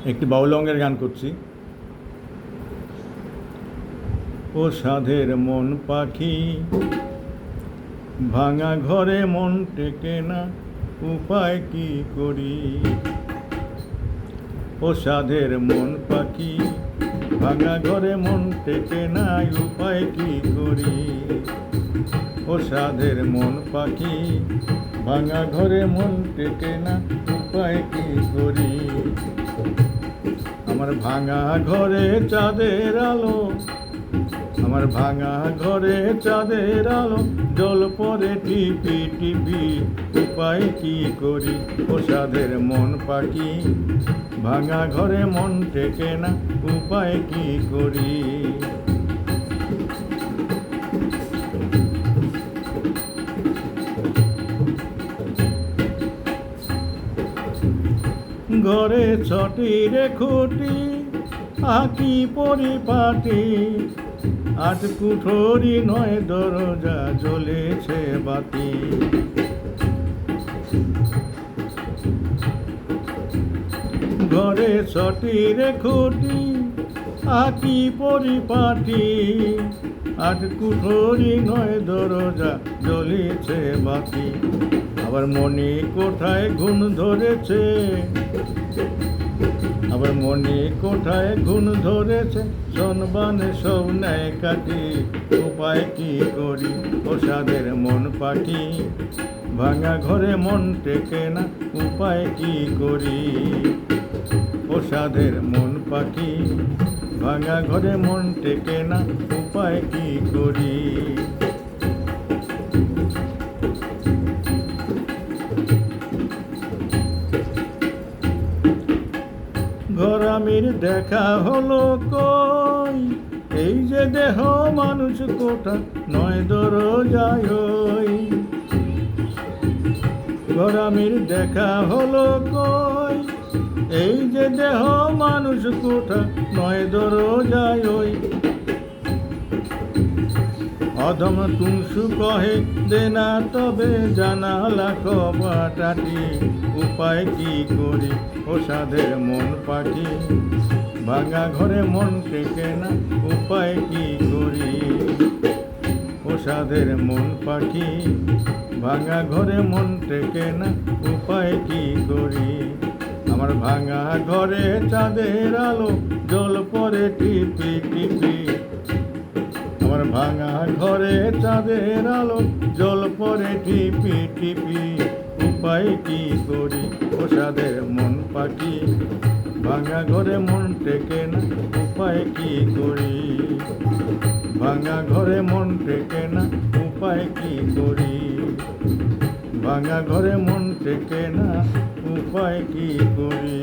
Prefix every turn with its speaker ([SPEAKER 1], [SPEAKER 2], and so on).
[SPEAKER 1] একটি বাউল অঙ্গের গান করছি। ও সাধের মন পাখি, ভাঙা ঘরে মন টেকে না, উপায় কি করি? ও সাধের মন পাখি, ভাঙা ঘরে মন টেকে না, উপায় কি করি? ও সাধের মন পাখি, ভাঙা ঘরে মন টেকে না, উপায় কি করি? আমার ভাঙা ঘরে চাঁদের আলো, আমার ভাঙা ঘরে চাঁদের আলো, জল পরে টিপি টিপি, উপায় কি করি? ও সাধের মন পাখি, ভাঙা ঘরে মন টেকে না, উপায় কি করি? ঘরে ছটি রে খুঁটি, আঁকি পরিপাটি, আট কুঠরি নয় দরজা, জ্বলেছে বাতি। ঘরে ছটি রে খুঁটি, আঁকি পরিপাটি, আট কুঠরি নয় দরজা, জ্বলেছে বাতি। আবার মনে কোঠায় ঘুণ ধরেছে, আবার মনে কোঠায় ঘুণ ধরেছে, সনবানে সব নেয় কাটি, উপায় কি করি? ও সাধের মন পাখি, ভাঙা ঘরে মন টেকে না, উপায় কি করি? ও সাধের মন পাখি, ভাঙা ঘরে মন টেকে না, উপায় কি করি? ঘরামির দেখা হলো কই, এই যে দেহ মানুষ কোঠা নয় দরজায় ওই। ঘরামির দেখা হলো কই, এই যে দেহ মানুষ কোঠা নয় দরজায় ওই। অধম তুংসু কহে দেনা তবে জানালা কবাটাটি, উপায় কি করি? ও সাধের মন পাখি, ভাঙা ঘরে মন টেকে না, উপায় কি করি? ও সাধের মন পাখি, ভাঙা ঘরে মন টেকে না, উপায় কি করি? আমার ভাঙা ঘরে চাঁদের আলো, জল পরে টিপি টিপি, আমার ভাঙা ঘরে চাঁদের আলো, জল পরে টিপি টিপি, উপায় কি করি? ও সাধের মন পাখি, ভাঙা ঘরে মন টেকে না, উপায় কি করি? ভাঙা ঘরে মন টেকে না, উপায় কি করি? ভাঙা ঘরে মন টেকে না, উপায় কি করি?